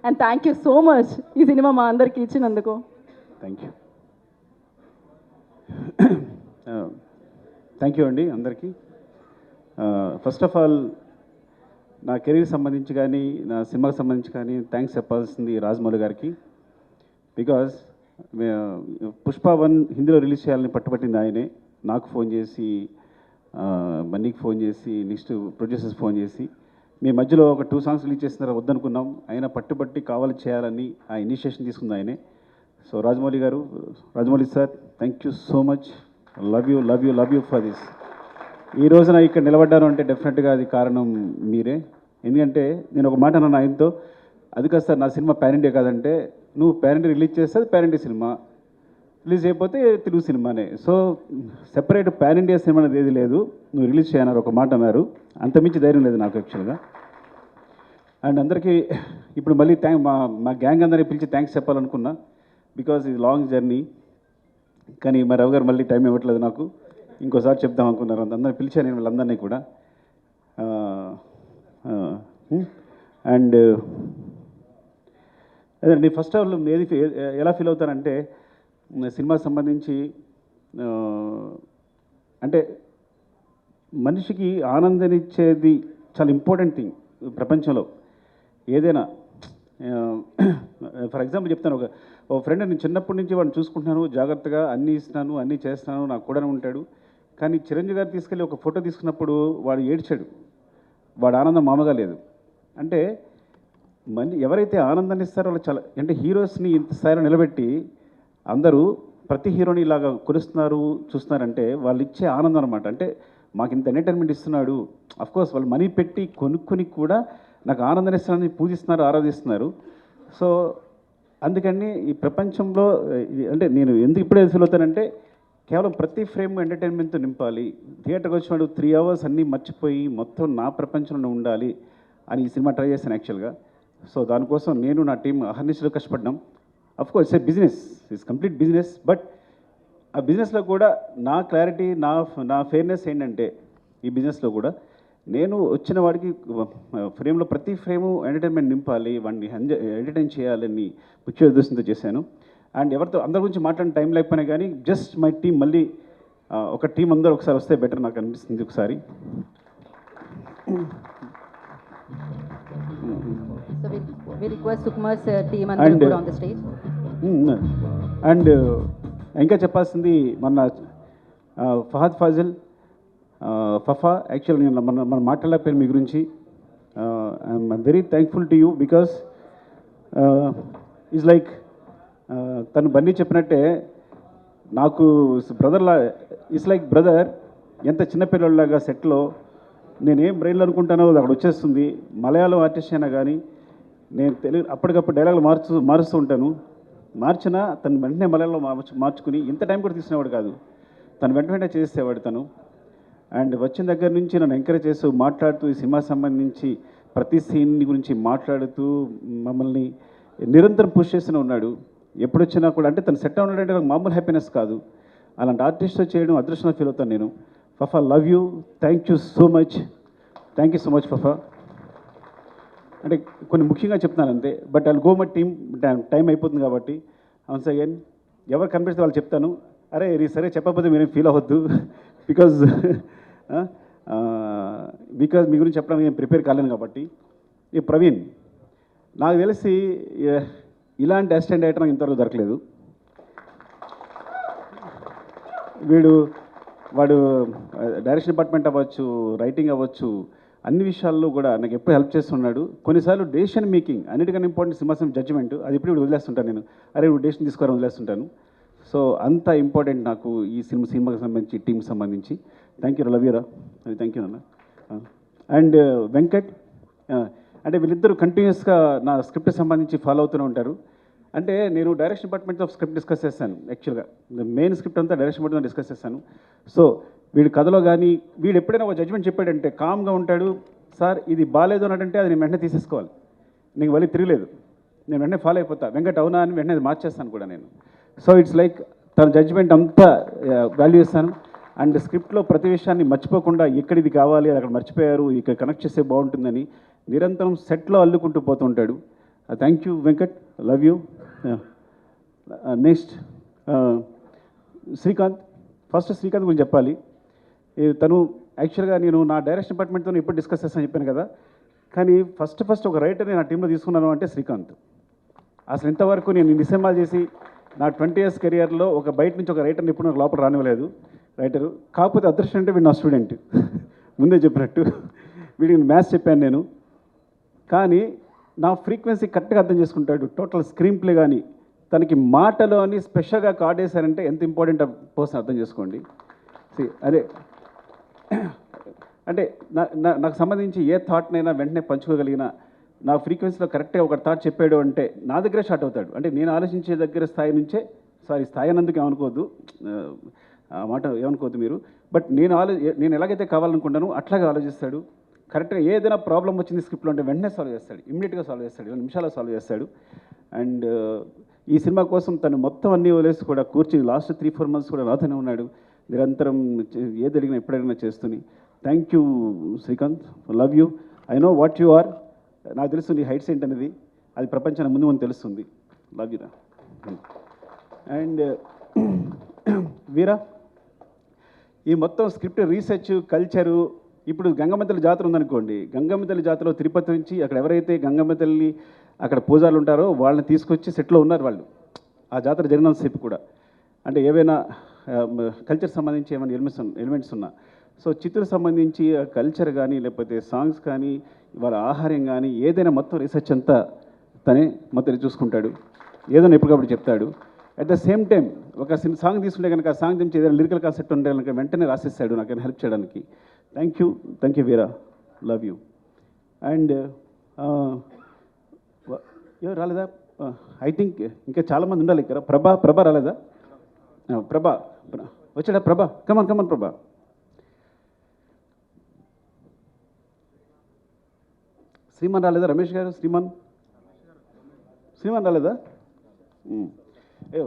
And thank you so much ఈ cinema మా అందరికి ఇచ్చినందుకు. Thank you. థ్యాంక్ యూ అండి అందరికీ. ఫస్ట్ ఆఫ్ ఆల్ నా కెరీర్ సంబంధించి కానీ నా సినిమాకి సంబంధించి కానీ థ్యాంక్స్ చెప్పాల్సింది రాజమౌళి గారికి. బికాజ్ పుష్ప 1 హిందీలో రిలీజ్ చేయాలని పట్టుబట్టింది ఆయనే. నాకు ఫోన్ చేసి, బన్నీకి ఫోన్ చేసి, నెక్స్ట్ ప్రొడ్యూసర్స్ ఫోన్ చేసి, మీ మధ్యలో ఒక 2 సాంగ్స్ రిలీజ్ చేస్తున్నారా వద్దనుకున్నాం, ఆయన పట్టుబట్టి కావాలి చేయాలని ఆ ఇనిషియేషన్ తీసుకుంది ఆయనే. సో రాజమౌళి గారు, Rajamouli sir, thank you so much. Love you love you love you for this. ఈ రోజున ఇక్కడ నిలబడ్డాను అంటే డెఫినెట్గా అది కారణం మీరే. ఎందుకంటే నేను ఒక మాట అన్నాను ఆయనతో, అది కాదు సార్ నా సినిమా పాన్ ఇండియా కాదంటే, నువ్వు పాన్ ఇండియా రిలీజ్ చేస్తే అది పాన్ ఇండియా సినిమా, రిలీజ్ అయిపోతే తెలుగు సినిమానే. So separate pan India cinema అనేది ఏది లేదు, నువ్వు రిలీజ్ చేయన్నారు ఒక మాట అన్నారు. అంతమించి ధైర్యం లేదు నాకు యాక్చువల్గా. అండ్ అందరికీ ఇప్పుడు మళ్ళీ మా గ్యాంగ్ అందరినీ పిలిచి థ్యాంక్స్ చెప్పాలనుకున్నా, బికాజ్ ఇది లాంగ్ జర్నీ. కానీ మా రవి గారు మళ్ళీ టైం ఇవ్వట్లేదు నాకు, ఇంకోసారి చెప్దాం అనుకున్నారు. అందరినీ పిలిచాను నేను వాళ్ళందరినీ కూడా. అండ్ అదే ఫస్ట్ ఆఫ్ ఆల్ ఎలా ఫీల్ అవుతానంటే, సినిమాకి సంబంధించి అంటే మనిషికి ఆనందాన్నిచ్చేది చాలా ఇంపార్టెంట్ థింగ్ ప్రపంచంలో ఏదైనా. ఫర్ ఎగ్జాంపుల్ చెప్తాను, ఒక ఫ్రెండ్ నేను చిన్నప్పటి నుంచి వాడిని చూసుకుంటున్నాను, జాగ్రత్తగా అన్నీ ఇస్తున్నాను, అన్నీ చేస్తున్నాను, నాకు కూడా ఉంటాడు. కానీ చిరంజీవి గారు తీసుకెళ్ళి ఒక ఫోటో తీసుకున్నప్పుడు వాడు ఏడ్చాడు, వాడు ఆనందం మామూలుగా లేదు. అంటే ఎవరైతే ఆనందాన్ని ఇస్తారో వాళ్ళు చాలా, అంటే హీరోస్ని ఇంత స్థాయిలో నిలబెట్టి అందరూ ప్రతి హీరోని ఇలాగా కొలుస్తున్నారు చూస్తున్నారంటే వాళ్ళు ఇచ్చే ఆనందం అనమాట. అంటే మాకు ఇంత ఎంటర్టైన్మెంట్ ఇస్తున్నాడు, అఫ్కోర్స్ వాళ్ళు మనీ పెట్టి కొనుక్కొని కూడా నాకు ఆనందాన్ని ఇస్తున్నారని పూజిస్తున్నారు, ఆరాధిస్తున్నారు. సో అందుకని ఈ ప్రపంచంలో అంటే నేను ఎందుకు ఇప్పుడే ఫీల్ అవుతానంటే, కేవలం ప్రతి ఫ్రేమ్ ఎంటర్టైన్మెంట్తో నింపాలి, థియేటర్కి వచ్చినాడు 3 అవర్స్ అన్నీ మర్చిపోయి మొత్తం నా ప్రపంచంలో ఉండాలి అని ఈ సినిమా ట్రై చేశాను యాక్చువల్గా. సో దానికోసం నేను నా టీం అహర్నిశలు కష్టపడ్డాం. Of course it's a business, it's complete business. But ఆ బిజినెస్లో కూడా నా క్లారిటీ, నా ఫెయిర్నెస్ ఏంటంటే, ఈ బిజినెస్లో కూడా నేను వచ్చిన వాడికి ఫ్రేమ్లో ప్రతి ఫ్రేము ఎంటర్టైన్మెంట్ నింపాలి, వాడిని ఎంటర్టైన్ చేయాలని ముఖ్య ఉద్దేశంతో చేశాను. అండ్ ఎవరితో అందరి గురించి మాట్లాడిన టైం లేకపోయినా కానీ జస్ట్ మై టీం మళ్ళీ ఒక టీం అందరూ ఒకసారి వస్తే బెటర్ నాకు అనిపిస్తుంది ఒకసారి. అండ్ ఇంకా చెప్పాల్సింది మన ఫహద్ ఫాజిల్, ఫఫా. యాక్చువల్లీ నేను మనం మాట్లాడలేకపోయాను మీ గురించి. I'm very thankful to you because is like తను బన్నీ చెప్పినట్టే నాకు బ్రదర్లా, ఇట్స్ లైక్ బ్రదర్. ఎంత చిన్నపిల్లలాగా సెట్లో నేనేం బ్రెయిన్లో అనుకుంటానో అది అక్కడ వచ్చేస్తుంది. మలయాళం ఆర్టిస్ట్ అయినా కానీ నేను తెలుగు అప్పటికప్పుడు డైలాగులు మారుస్తూ ఉంటాను. మార్చినా తను వెంటనే మలయాళంలో మార్చుకుని ఇంత టైం కూడా తీసుకునేవాడు కాదు, తను వెంటనే చేసేవాడు తను. అండ్ వచ్చిన దగ్గర నుంచి నన్ను ఎంకరేజ్ చేస్తూ మాట్లాడుతూ ఈ సినిమా సంబంధించి ప్రతి సీన్ గురించి మాట్లాడుతూ మమ్మల్ని నిరంతరం పుష్ చేస్తూనే ఉన్నాడు. ఎప్పుడు వచ్చినా కూడా అంటే తను సెట్ ఉన్నాడంటే నాకు మామూలు హ్యాపీనెస్ కాదు. అలాంటి ఆర్టిస్ట్తో చేయడం అదృష్టంగా ఫీల్ అవుతాను నేను. Fafa, love you, thank you so much. Thank you so much Fafa. అంటే కొన్ని ముఖ్యంగా చెప్తున్నాను అంతే, but I go my team, time అయిపోతుంది కాబట్టి. వన్స్ అగైన్ ఎవరు కనిపిస్తే వాళ్ళు చెప్తాను. అరే ఇది సరే చెప్పకపోతే మీరేం ఫీల్ అవ్వద్దు, బికాజ్ మీ గురించి చెప్పడానికి నేను ప్రిపేర్ కాలేను కాబట్టి. ఈ ప్రవీణ్ నాకు తెలిసి ఇలాంటి అసిస్టెంట్ డైరెక్టర్ నాకు ఇంతవరకు దొరకలేదు. వాడు డైరెక్షన్ డిపార్ట్మెంట్ అవ్వచ్చు, రైటింగ్ అవ్వచ్చు, అన్ని విషయాల్లో కూడా నాకు ఎప్పుడు హెల్ప్ చేస్తున్నాడు. కొన్నిసార్లు డెసిషన్ మేకింగ్ అన్నిటికన్నా ఇంపార్టెంట్ సింహాసం జడ్జిమెంట్, అది ఇప్పుడు వదిలేస్తుంటాను నేను. అరే నువ్వు డెసిషన్ తీసుకోవాలని వదిలేస్తుంటాను. సో అంత ఇంపార్టెంట్ నాకు ఈ సినిమాకి సంబంధించి, టీంకి సంబంధించి. థ్యాంక్ యూ, లవ్ యూరా. అది థ్యాంక్ యూ అన్న. అండ్ వెంకట్, అంటే వీళ్ళిద్దరూ కంటిన్యూస్గా నా స్క్రిప్ట్ సంబంధించి ఫాలో అవుతూనే ఉంటారు. అంటే నేను డైరెక్షన్ డిపార్ట్మెంట్తో స్క్రిప్ట్ డిస్కస్ చేస్తాను. యాక్చువల్గా మెయిన్ స్క్రిప్ట్ అంతా డైరెక్షన్ డిపార్ట్మెంట్ డిస్కస్ చేస్తాను. సో వీడి కథలో కానీ వీడు ఎప్పుడైనా ఒక జడ్జ్మెంట్ చెప్పాడంటే కామ్గా ఉంటాడు. సార్ ఇది బాగాలేదు అన్నట్టంటే అది నేను వెంటనే తీసేసుకోవాలి, నీకు మళ్ళీ తిరగలేదు, నేను వెంటనే ఫాలో అయిపోతా. వెంకట్ అవునా అని వెంటనే అది మార్చేస్తాను కూడా నేను. సో ఇట్స్ లైక్ తన జడ్జ్మెంట్ అంతా వాల్యూ ఇస్తాను. అండ్ స్క్రిప్ట్లో ప్రతి విషయాన్ని మర్చిపోకుండా ఎక్కడ ఇది కావాలి, అక్కడ మర్చిపోయారు, ఇక్కడ కనెక్ట్ చేస్తే బాగుంటుందని నిరంతరం సెట్లో అల్లుకుంటూ పోతుంటాడు. Thank you Venkat, love you. Next Srikanth. First Srikanth గురించి చెప్పాలి. తను యాక్చువల్గా నేను నా డైరెక్షన్ డిపార్ట్మెంట్తో ఎప్పుడు డిస్కస్ చేస్తాను చెప్పాను కదా, కానీ ఫస్ట్ ఒక రైటర్ని నా టీంలో తీసుకున్నాను అంటే శ్రీకాంత్. అసలు ఇంతవరకు నేను ఇన్ని సినిమాలు చేసి నా 20 years కెరియర్లో ఒక బయట నుంచి ఒక రైటర్ని ఇప్పుడు నాకు లోపల రానివ్వలేదు రైటరు. కాకపోతే అదృష్టం అంటే వీడు నా స్టూడెంట్, ముందే చెప్పినట్టు వీడికి మ్యాథ్స్ చెప్పాను నేను. కానీ నా ఫ్రీక్వెన్సీ కరెక్ట్గా అర్థం చేసుకుంటాడు. టోటల్ స్క్రీన్ ప్లే కానీ తనకి మాటలో అని స్పెషల్గా కార్డ్ వేశారంటే ఎంత ఇంపార్టెంట్ పర్సన్ అర్థం చేసుకోండి. అదే అంటే నాకు సంబంధించి ఏ థాట్నైనా వెంటనే పంచుకోగలిగిన, నా ఫ్రీక్వెన్సీలో కరెక్ట్గా ఒక థాట్ చెప్పాడు అంటే నా దగ్గరే స్టార్ట్ అవుతాడు. అంటే నేను ఆలోచించే దగ్గర స్థాయి నుంచే, స్థాయి అన్నందుకు ఏమనుకోవద్దు, ఆ మాట ఏమనుకోవద్దు మీరు. బట్ నేను ఎలాగైతే కావాలనుకుంటానో అట్లాగే ఆలోచిస్తాడు. కరెక్ట్గా ఏదైనా ప్రాబ్లం వచ్చింది స్క్రిప్ట్లో అంటే వెంటనే సాల్వ్ చేస్తాడు, ఇమ్మీడియట్గా సాల్వ్ చేస్తాడు, 20 నిమిషాల్లో సాల్వ్ చేస్తాడు. అండ్ ఈ సినిమా కోసం తను మొత్తం అన్నీ వదిలేసి కూడా కూర్చుని లాస్ట్ 3-4 months కూడా నాతోనే ఉన్నాడు. నిరంతరం ఏది అడిగినా ఎప్పుడైనా చేస్తుని. Thank you Srikanth, love you. I know what you are. నాకు తెలుసు నీ హైట్స్ ఏంటనేది, అది ప్రపంచానికి ముందు ముందు తెలుస్తుంది. లవ్ యూరా. అండ్ వీరా, ఈ మొత్తం స్క్రిప్ట్ రీసెర్చ్ కల్చరు. ఇప్పుడు గంగమ్మ తల్లి జాతర ఉందనుకోండి, గంగమ్మ తల్లి జాతరలో తిరుపతి నుంచి అక్కడ ఎవరైతే గంగమ్మ తల్లి అక్కడ పూజారులు ఉంటారో వాళ్ళని తీసుకొచ్చి సెట్లో ఉన్నారు వాళ్ళు ఆ జాతర జరిగినంతసేపు కూడా. అంటే ఏవైనా కల్చర్ సంబంధించి ఏమైనా ఎలిమెంట్స్ ఉన్నా, సో చిత్తూరు సంబంధించి కల్చర్ కానీ లేకపోతే సాంగ్స్ కానీ వాళ్ళ ఆహారం కానీ ఏదైనా మొత్తం రీసెర్చ్ అంతా తనే మొత్తం చూసుకుంటాడు. ఏదైనా ఎప్పటికప్పుడు చెప్తాడు. అట్ ద సేమ్ టైం ఒక సాంగ్ తీసుకుంటే కనుక ఆ సాంగ్ నుంచి ఏదైనా లిరికల్ కాన్సెప్ట్ ఉంటే కనుక వెంటనే రాసిస్తాడు నాకు హెల్ప్ చేయడానికి. Thank you Veera, love you. And ఎవరు రాలేదా? ఐ థింక్ ఇంకా చాలామంది ఉండాలి ఇక్కడ. ప్రభా రాలేదా? ప్రభా వచ్చాడా? కమన్ ప్రభా. శ్రీమాన్ రాలేదా? రమేష్ గారు, శ్రీమాన్ రాలేదా? అయ్యో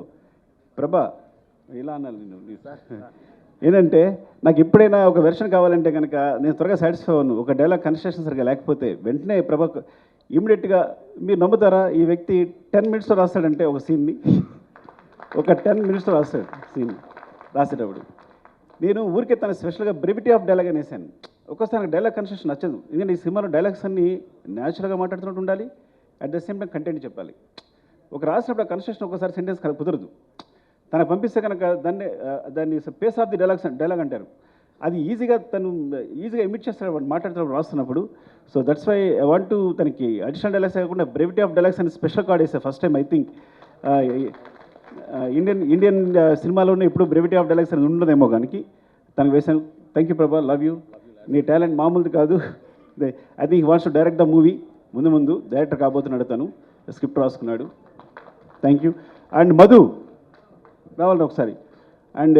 ప్రభా, ఇలా అన్నాను నేను. ఏంటంటే నాకు ఎప్పుడైనా ఒక వెర్షన్ కావాలంటే కనుక నేను త్వరగా సాటిస్ఫై అవ్వను. ఒక డైలాగ్ కన్స్ట్రక్షన్ సరిగా లేకపోతే వెంటనే ప్రభా ఇమ్మీడియట్గా, మీరు నమ్ముతారా, ఈ వ్యక్తి 10 minutesలో రాస్తాడంటే ఒక సీన్ని, ఒక 10 minutesలో రాస్తాడు సీన్. రాసేటప్పుడు నేను ఊరికే తన స్పెషల్గా బ్రెవిటీ ఆఫ్ డైలాగ్ అని వేసాను. ఒక్కోసారి నాకు డైలాగ్ కన్స్ట్రక్షన్ నచ్చదు. ఎందుకంటే ఈ సినిమాలో డైలాగ్స్ అన్నీ న్యాచురల్గా మాట్లాడుతున్నట్టు ఉండాలి, at the same time content చెప్పాలి. ఒక రాసినప్పుడు కన్స్ట్రక్షన్ ఒకసారి సెంటెన్స్ కుదరదు. తనకు పంపిస్తే కనుక దాన్ని పేస్ ఆఫ్ ది డైలాగ్ అంటారు. అది తను ఈజీగా ఎమిట్ చేస్తాడు వాడు మాట్లాడుతున్నప్పుడు, రాస్తున్నప్పుడు. So that's why I want to తనకి అడిషనల్ డైలాగ్స్ కాకుండా బ్రెవిటీ ఆఫ్ డైలాగ్స్ అని స్పెషల్ కార్డ్ వేసా first time. I think Indian సినిమాలోనే ఇప్పుడు బ్రెవిటీ ఆఫ్ డైలాగ్స్ అనేది ఉండదేమో కానీ తనకు వేశాను. థ్యాంక్ యూ ప్రభా, లవ్ యూ. నీ టాలెంట్ మామూలుది కాదు. I think he wants to direct the movie. ముందు డైరెక్టర్ కాబోతున్నాడు, తను స్క్రిప్ట్ రాసుకున్నాడు. Thank you. అండ్ మధు రావాలి ఒకసారి. అండ్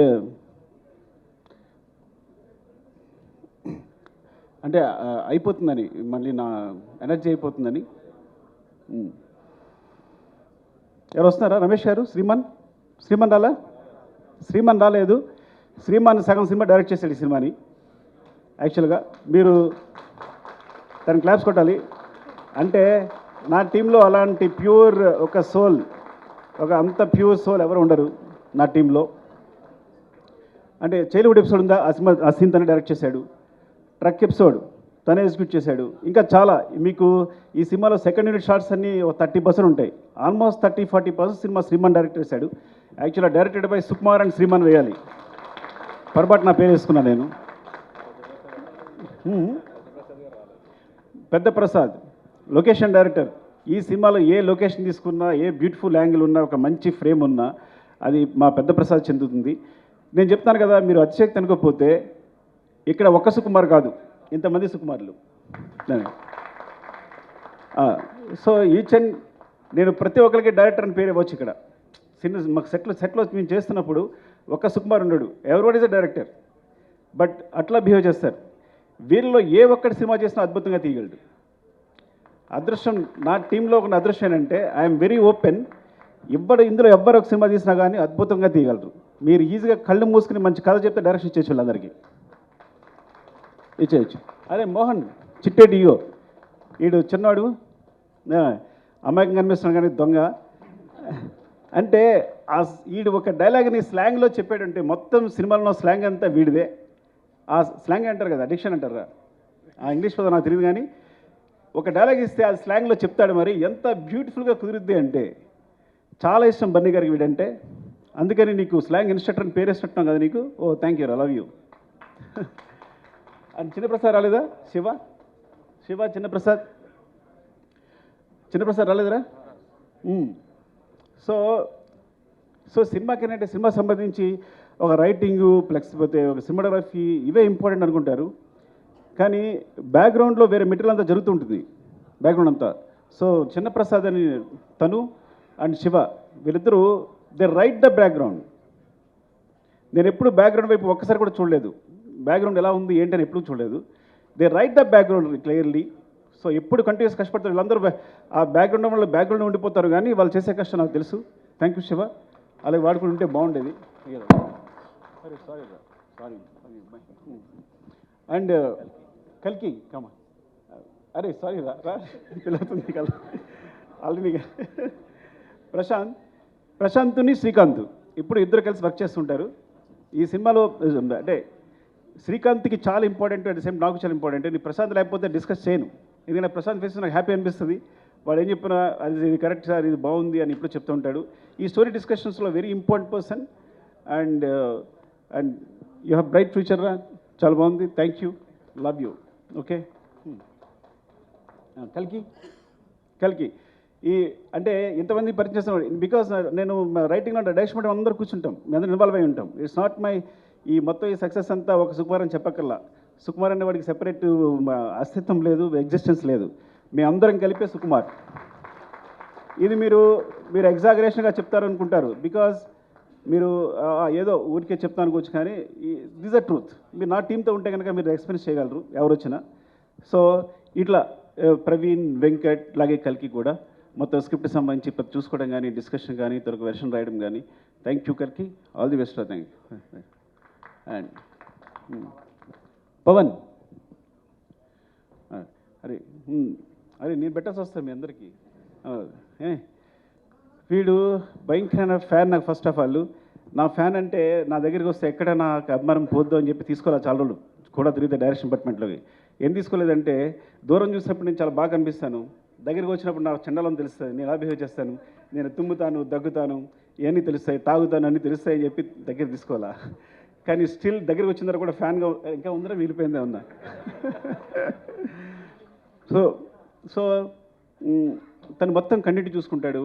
అంటే అయిపోతుందని, మళ్ళీ నా ఎనర్జీ అయిపోతుందని. ఎవరు వస్తున్నారా? రమేష్ గారు, శ్రీమాన్ రాలా? శ్రీమాన్ రాలేదు. శ్రీమాన్ సగం సినిమా డైరెక్ట్ చేశాడు ఈ సినిమాని. యాక్చువల్గా మీరు తను క్లాప్స్ కొట్టాలి. అంటే నా టీంలో అలాంటి ప్యూర్ ఒక సోల్, ఒక అంత ప్యూర్ సోల్ ఎవరు ఉండరు నా టీంలో. అంటే చైల్డ్హుడ్ ఎపిసోడ్ ఉందా, ఆ సీన్ తనే డైరెక్ట్ చేశాడు. ట్రక్ ఎపిసోడ్ తనే ఎగ్జిక్యూట్ చేశాడు. ఇంకా చాలా మీకు ఈ సినిమాలో సెకండ్ యూనిట్ షార్ట్స్ అన్నీ 30% ఉంటాయి. ఆల్మోస్ట్ 30-40% సినిమా శ్రీమాన్ డైరెక్ట్ చేశాడు. యాక్చువల్గా directed by Sukumar and Sriman వేయాలి, పొరపాటు నా పేరు వేసుకున్నాను నేను. పెద్ద ప్రసాద్ లొకేషన్ డైరెక్టర్. ఈ సినిమాలో ఏ లొకేషన్ తీసుకున్నా, ఏ బ్యూటిఫుల్ యాంగిల్ ఉన్నా, ఒక మంచి ఫ్రేమ్ ఉన్నా అది మా పెద్ద ప్రసాద్ చెందుతుంది. నేను చెప్తాను కదా, మీరు అతిశక్తి అనుకోకపోతే ఇక్కడ ఒక్క సుకుమార్ కాదు, ఇంతమంది సుకుమార్లు. సో నేను ప్రతి ఒక్కరికి డైరెక్టర్ అని పేరు ఇవ్వచ్చు. ఇక్కడ మాకు సెట్లో మేము చేస్తున్నప్పుడు ఒక్క సుకుమార్ ఉండడు, everyone is a director. But అట్లా బిహేవ్ చేస్తారు. వీళ్ళలో ఏ ఒక్కటి సినిమా చేసినా అద్భుతంగా తీయగలడు. అదృష్టం నా టీంలో ఉన్న అదృష్టం ఏంటంటే ఐఎమ్ వెరీ ఓపెన్. ఇందులో ఎవ్వరు ఒక సినిమా తీసినా కానీ అద్భుతంగా తీయగలరు. మీరు ఈజీగా కళ్ళు మూసుకుని మంచి కథ చెప్తే డైరెక్షన్ ఇచ్చేసి వాళ్ళందరికీ ఇచ్చేయచ్చు. అదే మోహన్ చిట్టే డియో, వీడు చిన్నవాడు, అమాయకంగా కనిపిస్తున్నాడు కానీ దొంగ. అంటే వీడు ఒక డైలాగ్ని స్లాంగ్లో చెప్పాడంటే మొత్తం సినిమాలో స్లాంగ్ అంతా వీడిదే. ఆ స్లాంగ్ అంటారు కదా, అడిక్షన్ అంటారా, ఆ ఇంగ్లీష్ పదం నాకు తెలియదు కానీ ఒక డైలాగ్ ఇస్తే ఆ స్లాంగ్లో చెప్తాడు. మరి ఎంత బ్యూటిఫుల్గా కుదిరిద్ది అంటే చాలా ఇష్టం బన్నీ గారికి వీడంటే. అందుకని నీకు స్లాంగ్ ఇన్స్ట్రక్టర్ అని పేరు వేసినట్టున్నాం కదా నీకు. Oh thank you, I love you. And Chinnaprasad రాలేదా? శివ చిన్నప్రసాద్ రాలేదురా? సో సినిమాకి అంటే సినిమా సంబంధించి ఒక రైటింగు ప్లస్ పోతే ఒక సినిమాటోగ్రఫీ ఇవే ఇంపార్టెంట్ అనుకుంటారు. కానీ బ్యాక్గ్రౌండ్లో వేరే మెటీరియల్ అంతా జరుగుతుంటుంది బ్యాక్గ్రౌండ్ అంతా. సో చిన్నప్రసాద్ అని తను అండ్ శివ వీళ్ళిద్దరూ దే రైట్ ద బ్యాక్గ్రౌండ్. నేను ఎప్పుడు బ్యాక్గ్రౌండ్ వైపు ఒక్కసారి కూడా చూడలేదు. బ్యాక్గ్రౌండ్ ఎలా ఉంది ఏంటని ఎప్పుడు చూడలేదు. They right the background clearly. So ఎప్పుడు కంటిన్యూస్ కష్టపడతారు వీళ్ళందరూ. ఆ బ్యాక్గ్రౌండ్ వల్ల బ్యాక్గ్రౌండ్ ఉండిపోతారు కానీ వాళ్ళు చేసే కష్టం నాకు తెలుసు. Thank you Shiva. అలాగే వాడుకుని ఉంటే బాగుండేది. సారీ. అండ్ కల్కి కమా, అరే సారీ రా పిల్లవుతుంది కదా ఆల్రెడీ. ప్రశాంత్ని శ్రీకాంత్ ఇప్పుడు ఇద్దరు కలిసి వర్క్ చేస్తుంటారు ఈ సినిమాలో. అంటే శ్రీకాంత్కి చాలా ఇంపార్టెంట్, అట్ ద సేమ్ నాకు చాలా ఇంపార్టెంట్. నేను ప్రశాంత్ లేకపోతే డిస్కస్ చేయను. ఎందుకంటే ప్రశాంత్ ఫేస్ నాకు హ్యాపీ అనిపిస్తుంది. వాడు ఏం చెప్పినా అది ఇది కరెక్ట్ సార్, ఇది బాగుంది అని ఇప్పుడు చెప్తూ ఉంటాడు. ఈ స్టోరీ డిస్కషన్స్లో very important person. And you have bright future రా, చాలా బాగుంది. Thank you, love you. Okay. కల్కి ఈ అంటే ఇంతమంది పరిచయం చేస్తున్నాడు బికాస్ నేను రైటింగ్లో డైరెక్షన్ మేడం అందరూ కూర్చుంటాం, మేము అందరూ ఇన్వాల్వ్ అయి ఉంటాం. ఇట్స్ నాట్ మై ఈ మొత్తం ఈ సక్సెస్ అంతా ఒక సుకుమార్ అని చెప్పక్కర్లా. సుకుమార్ అనే వాడికి సెపరేట్ అస్తిత్వం లేదు, ఎగ్జిస్టెన్స్ లేదు. మేము అందరం కలిపే సుకుమార్. ఇది మీరు ఎగ్జాగరేషన్గా చెప్తారనుకుంటారు బికాజ్ మీరు ఏదో ఊరికే చెప్తాను అనుకోవచ్చు, కానీ దిస్ అ ట్రూత్. మీరు నా టీంతో ఉంటే కనుక మీరు ఎక్స్పీరియన్స్ చేయగలరు ఎవరు వచ్చినా. సో ఇట్లా ప్రవీణ్, వెంకట్, అలాగే కల్కి కూడా మొత్తం స్క్రిప్ట్ సంబంధించి చూసుకోవడం కానీ, డిస్కషన్ కానీ, తొలక వెర్షన్ రాయడం కానీ. థ్యాంక్ యూ కల్కి, all the best. Thank you. And Pavan, అరే నేను పెట్టాల్సి వస్తాను మీ అందరికీ. వీడు భయంకరమైన ఫ్యాన్ నాకు. ఫస్ట్ ఆఫ్ ఆల్ నా ఫ్యాన్ అంటే నా దగ్గరికి వస్తే ఎక్కడ నాకు అభిమానం పోద్దు అని చెప్పి తీసుకోవాలి. చాలా రోజులు కూడా తిరిగితే డైరెక్షన్ డిపార్ట్మెంట్లోకి ఏం తీసుకోలేదంటే, దూరం చూసినప్పుడు నేను చాలా బాగా కనిపిస్తాను, దగ్గరికి వచ్చినప్పుడు నాకు చండాలం తెలుస్తుంది, నేను ఎలా బిహేవ్ చేస్తాను, నేను తుమ్ముతాను, దగ్గుతాను, ఇవన్నీ తెలుస్తాయి, తాగుతాను అన్నీ తెలుస్తాయి అని చెప్పి దగ్గర తీసుకోవాలా. కానీ స్టిల్ దగ్గరికి వచ్చిన తర్వాత కూడా ఫ్యాన్గా ఇంకా ఉందరా మిగిలిపోయిందే ఉన్నా. సో తను మొత్తం కంటిన్యూటీ చూసుకుంటాడు,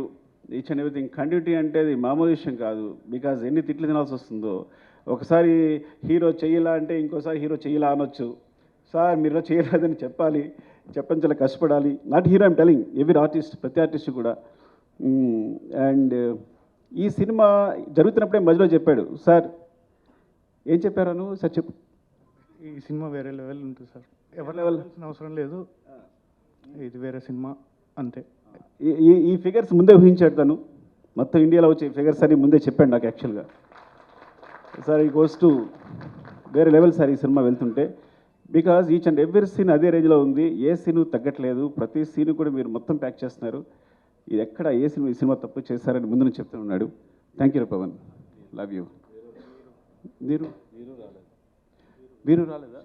ఈచ్ అండ్ ఎవ్రీథింగ్. కంటిన్యూటీ అంటే అది మామూలు విషయం కాదు. బికాజ్ ఎన్ని తిట్లు తినాల్సి వస్తుందో. ఒకసారి హీరో చెయ్యలా అంటే ఇంకోసారి హీరో చెయ్యలా అనొచ్చు. సార్ మీరు చేయలేదని చెప్పాలి, చెప్పని చాలా కష్టపడాలి. Not hero I'm telling, every artist, ప్రతి ఆర్టిస్ట్ కూడా. అండ్ ఈ సినిమా జరుగుతున్నప్పుడే మధ్యలో చెప్పాడు, సార్ ఏం చెప్పారను సార్ చెప్పు. ఈ సినిమా వేరే లెవెల్ ఉంటుంది సార్, ఎవరి లెవెల్ అవసరం లేదు, ఇది వేరే సినిమా అంతే. ఈ ఫిగర్స్ ముందే ఊహించాడు తను. మొత్తం ఇండియాలో వచ్చే ఫిగర్స్ అని ముందే చెప్పాడు నాకు యాక్చువల్గా. సార్ ఈ గోస్ టు వేరే లెవెల్ సార్ ఈ సినిమా వెళ్తుంటే. Because each and every scene అదే రేంజ్లో ఉంది, ఏ సీను తగ్గట్లేదు, ప్రతి సీను కూడా మీరు మొత్తం ప్యాక్ చేస్తున్నారు. ఇది ఎక్కడ ఏ సినిమా ఈ సినిమా తప్పు చేస్తారని ముందు నుంచి చెప్తూ ఉన్నాడు. Thank you Pavan, love you. వీరు రాలేదా?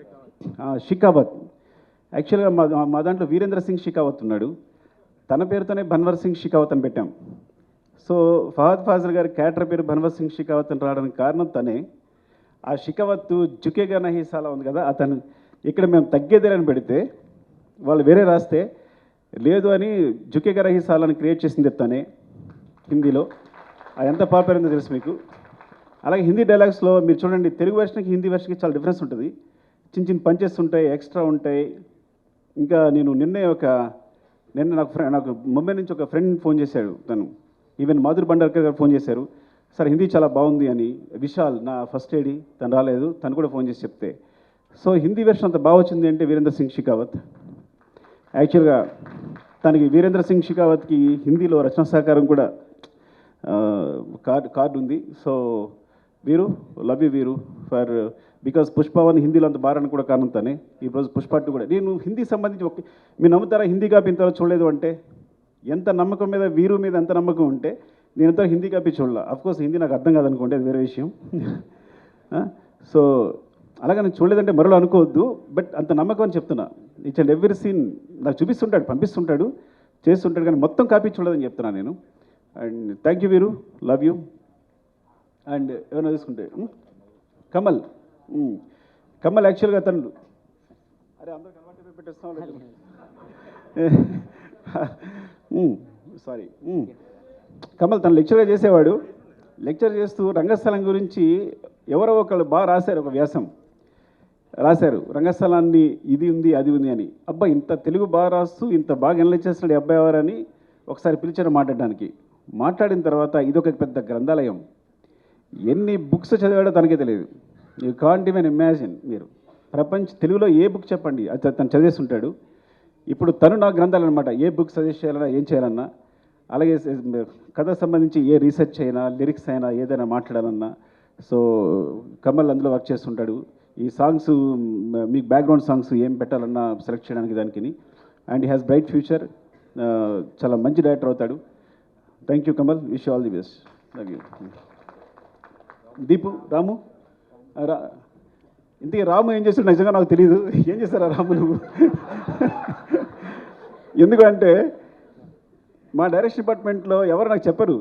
షికావత్. యాక్చువల్గా మా దాంట్లో వీరేంద్ర సింగ్ షికావత్ ఉన్నాడు, తన పేరుతోనే భన్వర్ సింగ్ షికావత్ అని పెట్టాం. సో ఫహద్ ఫాజిల్ గారి క్యారెక్టర్ పేరు భన్వర్ సింగ్ షికావత్ అని రావడానికి కారణం తనే. ఆ షికావత్ జుకేగా నహీ సాలా ఉంది కదా, అతను ఇక్కడ మేము తగ్గేదేలని పెడితే వాళ్ళు వేరే రాస్తే లేదు అని జుకేగా నహీ సాలాని క్రియేట్ చేసింది తనే హిందీలో. అది ఎంత పాపులర్ అయిందో తెలుసు మీకు. అలాగే హిందీ డైలాగ్స్లో మీరు చూడండి, తెలుగు వెర్షన్కి హిందీ వెర్షన్కి చాలా డిఫరెన్స్ ఉంటుంది. చిన్న చిన్న పంచెస్ ఉంటాయి, ఎక్స్ట్రా ఉంటాయి. ఇంకా నేను నిన్న నాకు ముంబై నుంచి ఒక ఫ్రెండ్ ఫోన్ చేశాడు, తను ఈవెన్ మాధురి భండార్కర్ గారు ఫోన్ చేశారు, సార్ హిందీ చాలా బాగుంది అని. విశాల్ నా ఫస్ట్ ఏడి, తను రాలేదు, తను కూడా ఫోన్ చేసి చెప్తే. సో హిందీ వెర్షన్ అంత బాగా వచ్చింది అంటే వీరేంద్ర సింగ్ షికావత్. యాక్చువల్గా తనకి వీరేంద్ర సింగ్ షికావత్కి హిందీలో రచనా సహకారం కూడా కార్డు ఉంది. సో వీరు, లవ్ యూ వీరు ఫర్ బికాజ్ పుష్పవన్ హిందీలో అంత బారానికి కూడా కారణం తనే. ఈరోజు పుష్ప 2 కూడా నేను హిందీ సంబంధించి మీరు నమ్ముతారా, హిందీ కాపీ ఇంతవరకు చూడలేదు అంటే ఎంత నమ్మకం మీద వీరు మీద ఎంత నమ్మకం ఉంటే నేను ఎంతో హిందీ కాపీ చూడాల. అఫ్కోర్స్ హిందీ నాకు అర్థం కాదనుకోండి, అది వేరే విషయం. సో అలాగే నేను చూడలేదంటే మరో అనుకోవద్దు, బట్ అంత నమ్మకం అని చెప్తున్నా. ఈచ్ అండ్ ఎవ్రీ సీన్ నాకు చూపిస్తుంటాడు, పంపిస్తుంటాడు, చేస్తుంటాడు, కానీ మొత్తం కాపీ చూడదని చెప్తున్నాను నేను. అండ్ థ్యాంక్ యూ వీరు, లవ్ యూ. అండ్ ఏమైనా తీసుకుంటే కమల్. కమల్ యాక్చువల్గా తను అరే అందరూ కన్వర్ట్ పెట్టేస్తాం సారీ. కమల్ తను లెక్చర్గా చేసేవాడు. లెక్చర్ చేస్తూ రంగస్థలం గురించి ఎవరో ఒకళ్ళు బాగా రాశారు, ఒక వ్యాసం రాశారు, రంగస్థలాన్ని ఇది ఉంది అది ఉంది అని. అబ్బా ఇంత తెలుగు బాగా రాస్తూ ఇంత బాగా ఎనలైజ్ చేస్తున్నాడు ఈ అబ్బాయి ఎవరని ఒకసారి పిలిచారు మాట్లాడడానికి. మాట్లాడిన తర్వాత ఇదొక పెద్ద గ్రంథాలయం, ఎన్ని బుక్స్ చదివాడో తనకే తెలియదు. You can't even imagine. మీరు తెలుగులో ఏ బుక్ చెప్పండి అది తను చదివేస్తుంటాడు. ఇప్పుడు తను నా గ్రంథాలు అనమాట, ఏ బుక్ సజెస్ట్ చేయాలన్నా ఏం చేయాలన్నా, అలాగే కథకు సంబంధించి ఏ రీసెర్చ్ అయినా లిరిక్స్ అయినా ఏదైనా మాట్లాడాలన్నా. సో కమల్ అందులో వర్క్ చేస్తుంటాడు. ఈ సాంగ్స్ మీకు బ్యాక్గ్రౌండ్ సాంగ్స్ ఏం పెట్టాలన్నా సెలెక్ట్ చేయడానికి దానికి. And he has bright future, చాలా మంచి డైరెక్టర్ అవుతాడు. Thank you Kamal, wish all the best, love you. Deepu, Ramu ఇంతకీ రాము ఏం చేస్తాడు నిజంగా నాకు తెలియదు. ఏం చేస్తారా రాము నువ్వు? ఎందుకంటే మా డైరెక్షన్ డిపార్ట్మెంట్లో ఎవరు నాకు చెప్పరు,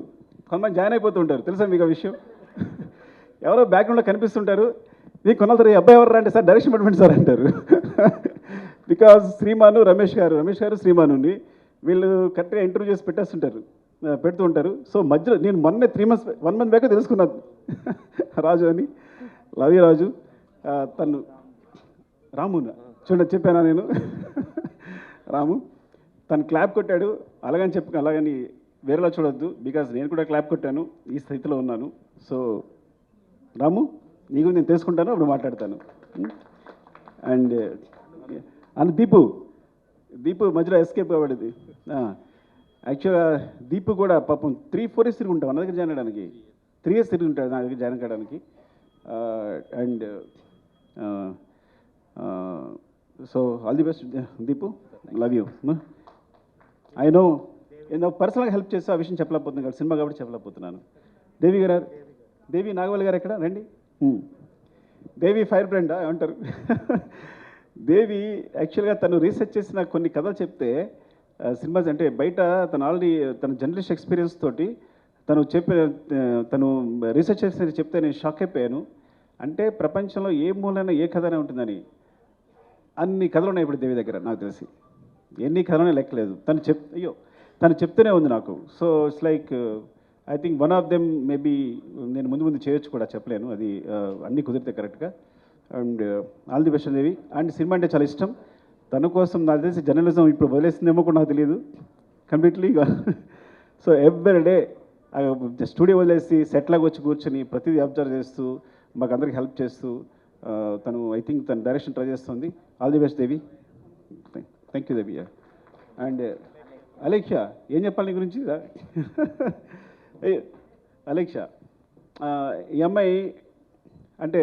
కొంతమంది జాయిన్ అయిపోతుంటారు. తెలుసా మీకు ఆ విషయం? ఎవరో బ్యాక్గ్రౌండ్లో కనిపిస్తుంటారు. మీకు కొనాలి ఈ అబ్బాయి ఎవరు అంటే సార్ డైరెక్షన్ డిపార్ట్మెంట్ సార్ అంటారు. బికాజ్ శ్రీమాను రమేష్ గారు శ్రీమానుని వీళ్ళు కరెక్ట్గా ఇంటర్వ్యూ చేసి పెడుతూ ఉంటారు. సో మధ్యలో నేను మొన్నే 1 month బ్యాక్ తెలుసుకున్నాను రాజు అని. లవ్ యూ రాజు. తను రామునా చూడండి చెప్పానా నేను. రాము తను క్లాప్ కొట్టాడు, అలాగని వేరేలా చూడొద్దు, బికాజ్ నేను కూడా క్లాప్ కొట్టాను, ఈ స్థితిలో ఉన్నాను. సో రాము నీకు నేను తెలుసుకుంటాను, అప్పుడు మాట్లాడతాను. అండ్ దీపు మధ్యలో ఎస్కేప్ అవ్వడది. యాక్చువల్గా దీపు కూడా పాపం 3-4 years తిరుగుంటాం నా దగ్గర జాయిన్ అవ్వడానికి. 3 years తిరుగుంటాడు నా దగ్గర జాయిన్ కావడానికి. And so all the best Deepu, love you. I no ఏదో పర్సనల్గా హెల్ప్ చేస్తే ఆ విషయం చెప్పలేకపోతున్నాను కదా, సినిమా కాబట్టి చెప్పలేకపోతున్నాను. దేవి నాగవల్లి గారు ఎక్కడ రండి. దేవి ఫైర్ బ్రాండా ఏమంటారు? దేవి యాక్చువల్గా తను రీసెర్చ్ చేసిన కొన్ని కథలు చెప్తే సినిమాస్ అంటే బయట తను ఆల్రెడీ తన జర్నలిస్ట్ ఎక్స్పీరియన్స్ తోటి తను రీసెర్చ్ చేసి చెప్తే నేను షాక్ అయిపోయాను. అంటే ప్రపంచంలో ఏ మూలైనా ఏ కథనే ఉంటుందని అన్ని కథలు ఉన్నాయి ఇప్పుడు దేవి దగ్గర. నాకు తెలిసి ఎన్ని కథలనే లెక్కలేదు. తను చెప్తూనే ఉంది నాకు. So it's like I think one of them maybe నేను ముందు చేయొచ్చు కూడా, చెప్పలేను, అది అన్నీ కుదిరితే కరెక్ట్గా. And all the best Devi. And cinema అంటే చాలా ఇష్టం. తన కోసం నాకు తెలిసి జర్నలిజం ఇప్పుడు వదిలేసిందేమో కూడా నాకు తెలియదు కంప్లీట్లీగా. సో ఎవ్రీడే స్టూడియో వదిలేసి సెట్లాగా వచ్చి కూర్చొని ప్రతిదీ అబ్జర్వ్ చేస్తూ మాకు అందరికి హెల్ప్ చేస్తూ తను ఐ థింక్ తను డైరెక్షన్ ట్రై చేస్తుంది. All the best Devi. Thank you Devi. And Alekhya ఏం చెప్పాలి నీ గురించి? అలేఖ్య ఈ అమ్మాయి అంటే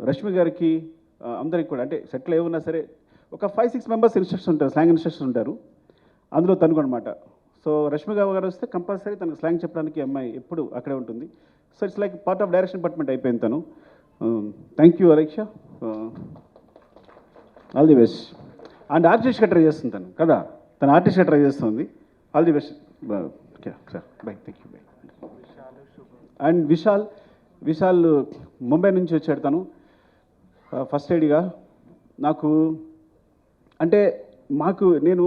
రష్మి గారికి అందరికి కూడా అంటే సెటిల్ ఏమన్నా సరే ఒక 5-6 members ఇన్స్ట్రక్షన్ ఉంటారు, స్లాంగ్ ఇన్స్ట్రక్షన్ ఉంటారు. అందులో తనుకు అనమాట. సో రష్మి గారు వస్తే కంపల్సరీ తనకు స్లాంగ్ చెప్పడానికి అమ్మాయి ఎప్పుడు అక్కడే ఉంటుంది. So it's like part of direction department అయిపోయింది తను. Thank you Aleksha, all the best. And ఆర్టిస్ట్గా ట్రై చేస్తుంది తను కదా, తను ఆర్టిస్ట్గా ట్రై చేస్తుంది. All the best sir, bye, thank you, bye. And Vishal Mumbai నుంచి వచ్చాడు తను ఫస్ట్ ఎయిడ్గా. నాకు అంటే నేను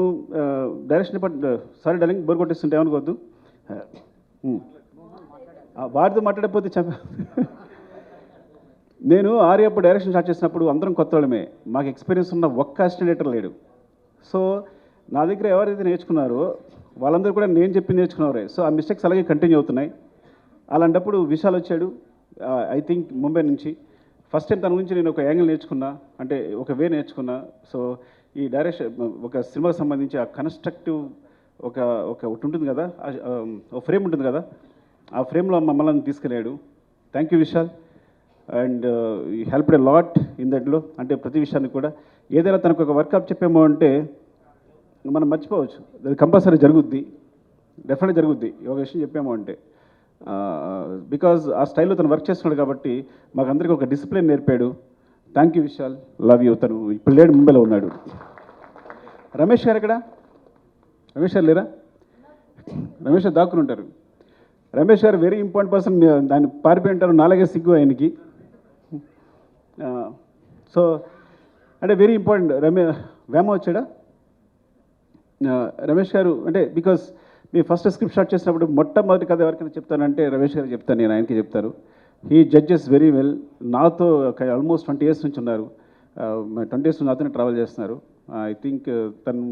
direction department sorry darling bore కొట్టేస్తుంటే ఏమనుకోవద్దు, వాడితో మాట్లాడకపోతే నేను ఆర్యప్పుడు డైరెక్షన్ స్టార్ట్ చేసినప్పుడు అందరం కొత్త వాళ్ళమే, మాకు ఎక్స్పీరియన్స్ ఉన్న ఒక్క అసిస్టెంట్ డైరెక్టర్ లేడు. సో నా దగ్గర ఎవరైతే నేర్చుకున్నారో వాళ్ళందరూ కూడా నేను చెప్పి నేర్చుకున్నారే. సో ఆ మిస్టేక్స్ అలాగే కంటిన్యూ అవుతున్నాయి. అలాంటప్పుడు విశాల్ వచ్చాడు, ఐ థింక్ ముంబై నుంచి. ఫస్ట్ టైం తన గురించి నేను ఒక యాంగిల్ నేర్చుకున్నా, అంటే ఒక వే నేర్చుకున్నా. సో ఈ డైరెక్షన్ ఒక సినిమాకి సంబంధించి ఆ కన్స్ట్రక్టివ్ ఒకటి ఉంటుంది కదా, ఒక ఫ్రేమ్ ఉంటుంది కదా, ఆ ఫ్రేమ్లో మమ్మల్ని తీసుకెళ్ళాడు. Thank you Vishal. అండ్ ఈ హెల్ప్డ్ ఎ లాట్ ఇన్ దట్లో. అంటే ప్రతి విషయాన్ని కూడా ఏదైనా తనకు ఒక వర్కప్ చెప్పామో అంటే మనం మర్చిపోవచ్చు, అది కంపల్సరీ జరుగుద్ది, డెఫినెట్గా జరుగుద్ది. ఒక విషయం చెప్పాము అంటే బికాజ్ ఆ స్టైల్లో తను వర్క్ చేస్తున్నాడు కాబట్టి మాకు అందరికీ ఒక డిసిప్లిన్ నేర్పాడు. Thank you Vishal, love you. తను ఇప్పుడు లేడు, ముంబైలో ఉన్నాడు. రమేష్ గారు ఎక్కడ? రమేష్ గారు లేరా? రమేష్ గారు దాక్కుని ఉంటారు. రమేష్ గారు వెరీ ఇంపార్టెంట్ పర్సన్. దాన్ని పారిపోయి ఉంటారు, నాలుగే సిగ్గు ఆయనకి. సో అంటే వెరీ ఇంపార్టెంట్. వేమ వచ్చాడా? రమేష్ గారు అంటే because me first script start చేసినప్పుడు మొట్టమొదటి కథ ఎవరికైనా చెప్తానంటే రమేష్ గారు చెప్తాను, నేను ఆయనకి చెప్తాను. He judges very well. నాతో ఆల్మోస్ట్ 20 years నుంచి ఉన్నారు. 20 years నుంచి నాతోనే ట్రావెల్ చేస్తున్నారు. ఐ థింక్ తను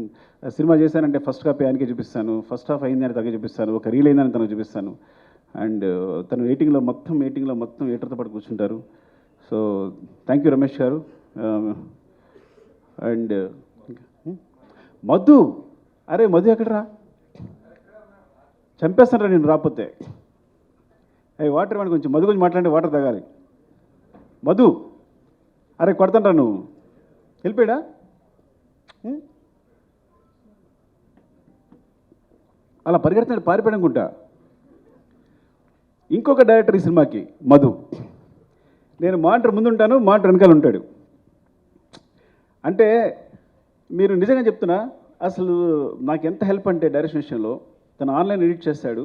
సినిమా చేశానంటే ఫస్ట్ కాపీ ఆయనకే చూపిస్తాను, ఫస్ట్ హాఫ్ అయిందని తనకే చూపిస్తాను, ఒక రీల్ అయిందని తనకు చూపిస్తాను. అండ్ తను ఎయిటింగ్లో మొత్తం ఎయిటర్తో పాటు కూర్చుంటారు. సో థ్యాంక్ యూ రమేష్ గారు. అండ్ మధు, అరే మధు ఎక్కడరా? చంపేస్తానరా నేను రాకపోతే. అయ్యి వాటర్ వాడి కొంచెం మధు గురించి మాట్లాడి వాటర్ తాగాలి. మధు, అరే కొడతాంట్రా నువ్వు, వెళ్ళిపోయాడా? అలా పరిగెడుతున్నాడు, పారిపోయాడు అనుకుంటా. ఇంకొక డైరెక్టర్ ఈ సినిమాకి మధు. నేను మానిటర్ ముందు ఉంటాను, మానిటర్ వెనకాల ఉంటాడు. అంటే మీరు నిజంగా చెప్తున్నా, అసలు నాకు ఎంత హెల్ప్ అంటే డైరెక్షన్ విషయంలో. తను ఆన్లైన్ ఎడిట్ చేస్తాడు,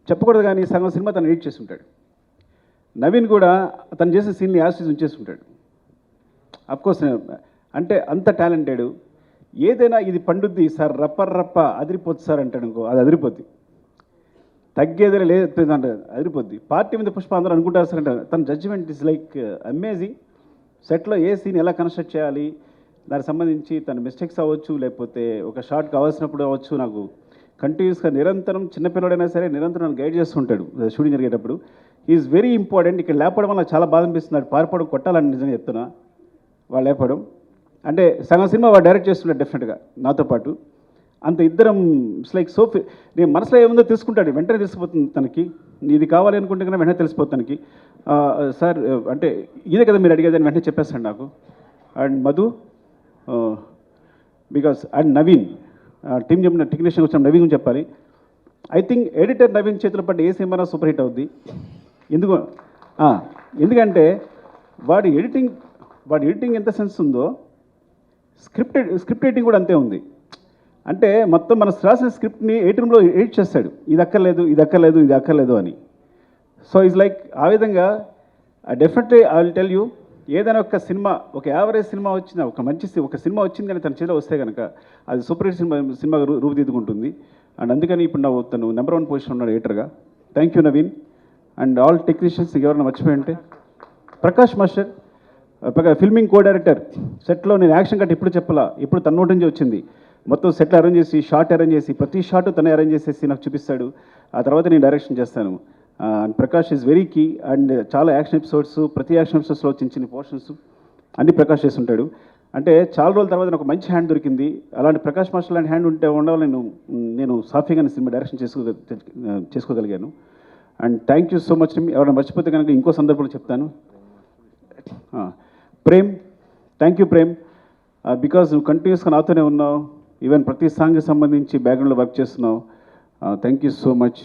చెప్పకూడదు కానీ సగం సినిమా తను ఎడిట్ చేసి ఉంటాడు. నవీన్ కూడా తను చేసే సీన్ని యాసిస్ ఉంచేసి ఉంటాడు. అఫ్కోర్స్ అంటే అంత టాలెంటెడ్. ఏదైనా ఇది పండుద్ది సార్, రప్ప అదిరిపోద్ది సార్ అంటాడు అనుకో, అది అదిరిపోద్ది. తగ్గేదే లేదు అంటే అదిరిపోద్ది. పార్టీ మీద పుష్ప అందరూ అనుకుంటారు సార్ అంటే తన జడ్జిమెంట్ ఇస్ లైక్ అమేజింగ్. సెట్లో ఏ సీన్ ఎలా కన్స్ట్రక్ట్ చేయాలి, దానికి సంబంధించి తన మిస్టేక్స్ అవ్వచ్చు, లేకపోతే ఒక షార్ట్ కావాల్సినప్పుడు అవ్వచ్చు, నాకు కంటిన్యూస్గా నిరంతరం, చిన్నపిల్లడైనా సరే నిరంతరం నన్ను గైడ్ చేస్తుంటాడు షూటింగ్ జరిగేటప్పుడు. Is very important. ఇక్కడ లేపడం వల్ల నాకు చాలా బాధ అనిపిస్తుంది. పారిపోవడం కొట్టాలని నిజంగా చెప్తున్నా. వాళ్ళు లేపడం అంటే సగం సినిమా వాడు డైరెక్ట్ చేస్తున్నాడు డెఫినెట్గా నాతో పాటు. అంత ఇద్దరం ఇట్స్ లైక్ సో. నేను మనసులో ఏముందో తెలుసుకుంటాడు, వెంటనే తెలిసిపోతుంది తనకి. ఇది కావాలి అనుకుంటే కన్నా వెంటనే తెలిసిపోతుంది తనకి. సార్ అంటే ఇదే కదా మీరు అడిగేదని వెంటనే చెప్పేస్తాడు నాకు. And Madhu because and Naveen team చెప్పిన టెక్నీషియన్ వచ్చిన నవీన్ గురించి చెప్పాలి. ఐ థింక్ ఎడిటర్ నవీన్ చేతిలో పడ్డ ఏ సినిమా సూపర్ హిట్ అవుద్ది. ఎందుకంటే వాడి ఎడిటింగ్ ఎంత సెన్స్ ఉందో స్క్రిప్ట్ రైటింగ్ కూడా అంతే ఉంది. అంటే మొత్తం మన రాసిన స్క్రిప్ట్ని 8 roomలో ఎడిట్ చేస్తాడు, ఇది అక్కర్లేదు అని. సో ఈజ్ లైక్ ఆ విధంగా definitely I will tell you, ఏదైనా ఒక సినిమా, ఒక యావరేజ్ సినిమా వచ్చిన, ఒక సినిమా వచ్చింది కానీ తన చేతిలో వస్తే కనుక అది సూపర్ హిట్ సినిమా రూపుదిద్దుకుంటుంది. అండ్ అందుకని ఇప్పుడు తను నెంబర్ 1 పొజిషన్ ఉన్నాడు ఎడిటర్గా. Thank you Naveen. And all technicians ఎవరైనా మర్చిపోయి ఉంటే, Prakash master filming co director. సెట్లో నేను యాక్షన్ కట్ ఇప్పుడు చెప్పాలా, ఇప్పుడు తన నోటి నుంచి వచ్చింది. మొత్తం సెట్లు అరేంజ్ చేసి, షార్ట్ అరేంజ్ చేసి, ప్రతి షార్ట్ తనే అరేంజ్ చేసేసి నాకు చూపిస్తాడు. ఆ తర్వాత నేను డైరెక్షన్ చేస్తాను. And Prakash is very key. And చాలా యాక్షన్ ఎపిసోడ్స్, ప్రతి యాక్షన్ ఎపిసోడ్స్లో చిన్న పోర్షన్స్ అన్ని ప్రకాష్ చేస్తుంటాడు. అంటే చాలా రోజుల తర్వాత నాకు మంచి హ్యాండ్ దొరికింది. అలాంటి ప్రకాష్ మాస్టర్ లాంటి హ్యాండ్ ఉండాలి నేను సాఫీగా సినిమా డైరెక్షన్ చేసుకోగలిగాను. And thank you so much. ఎవరైనా మర్చిపోతే కనుక ఇంకో సందర్భంలో చెప్తాను. Prem, thank you Prem, because నువ్వు కంటిన్యూస్గా నాతోనే ఉన్నావు. ఈవెన్ ప్రతి సాంగ్కి సంబంధించి బ్యాక్గ్రౌండ్లో వర్క్ చేస్తున్నావు. Thank you so much,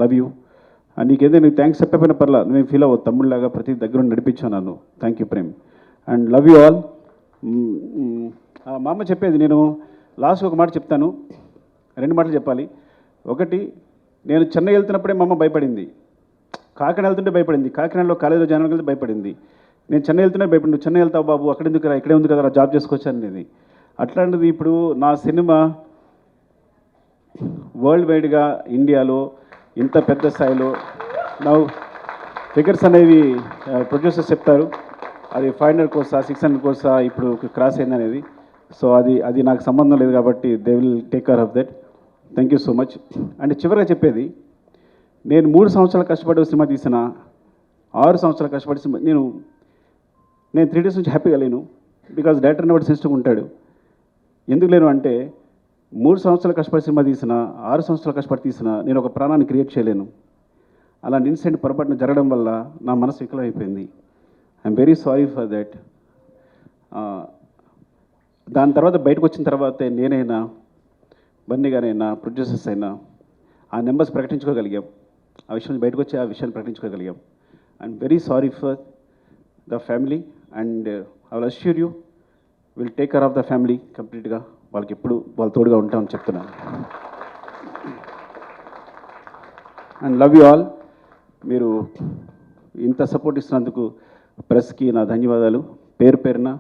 love you. నీకేదో నీకు థ్యాంక్స్ చెప్పకపోయినా పర్లా, నువ్వేం ఫీల్ అవ్వదు, తమ్ముళ్ళలాగా ప్రతి దగ్గర నడిపించాను నన్ను. Thank you Prem. And love you all. మా అమ్మ చెప్పేది, నేను లాస్ట్ ఒక మాట చెప్తాను, 2 మాటలు చెప్పాలి. ఒకటి, నేను చెన్నై వెళ్తున్నప్పుడే మా అమ్మ భయపడింది, కాకినాడ వెళ్తుంటే భయపడింది, కాకినాడలో కాలేజీలో జాయిన్ వెళ్తే భయపడింది. నేను చెన్నై వెళ్తున్నా భయపడి, నువ్వు చెన్నై వెళ్తావు బాబు, అక్కడ ఎందుకు రా, ఇక్కడే ఉంది కదా జాబ్ చేసుకోవచ్చు అనేది. అట్లాంటిది ఇప్పుడు నా సినిమా వరల్డ్ వైడ్గా ఇండియాలో ఇంత పెద్ద స్థాయిలో నా ఫిగర్స్ అనేవి ప్రొడ్యూసర్స్ చెప్తారు, అది 500 crores 600 crores ఇప్పుడు క్రాస్ అయింది అనేది. సో అది నాకు సంబంధం లేదు కాబట్టి they will take care of that. Thank you so much. అంటే చివరిగా చెప్పేది, నేను 3 సంవత్సరాలు కష్టపడి సినిమా తీసిన, 6 సంవత్సరాలు కష్టపడి సినిమా నేను 3 days నుంచి హ్యాపీగా లేను. బికాజ్ డైరెక్టర్ బట్టి సిస్టమ్ ఉంటాడు. ఎందుకు లేను అంటే 3 సంవత్సరాలు కష్టపడి సినిమా తీసిన, 6 సంవత్సరాలు కష్టపడి తీసిన, నేను ఒక ప్రాణాన్ని క్రియేట్ చేయలేను. అలాంటి ఇన్సిడెంట్ పొరపాటున జరగడం వల్ల నా మనసు వికలమైపోయింది. I'm very sorry for that. దాని తర్వాత బయటకు వచ్చిన తర్వాత నేనైనా బన్నీ గారైనా ప్రొడ్యూసర్స్ అయినా ఆ నెంబర్స్ ప్రకటించుకోగలిగాం. ఆ విషయం బయటకు వచ్చి ఆ విషయాన్ని ప్రకటించుకోగలిగాం. I'm very sorry for the family and I will assure you will take care of the family కంప్లీట్గా. వాళ్ళకి ఎప్పుడు వాళ్ళ తోడుగా ఉంటామని చెప్తున్నాను. And love you all. మీరు ఇంత సపోర్ట్ ఇస్తున్నందుకు ప్రెస్కి నా ధన్యవాదాలు. పేరు పేరున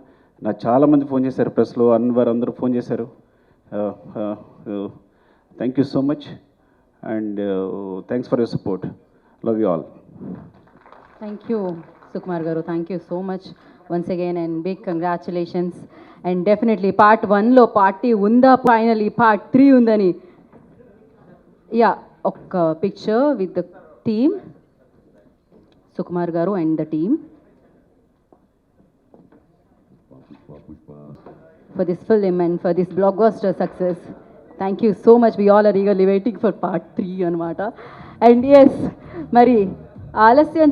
నా చాలామంది ఫోన్ చేశారు, ప్రెస్లో అన్వర్ అందరూ ఫోన్ చేశారు. Thank you so much and thanks for your support. Love you all. Thank you, Sukumar Garu. Thank you so much once again and big congratulations. And definitely part 1 lo party unda, finally part 3 undani. Yeah, oka picture with the team, Sukumar Garu and the team, for this film and for this blockbuster success. Thank you so much. We all are eagerly waiting for part 3 anamata. And yes, Mari ఆలస్యం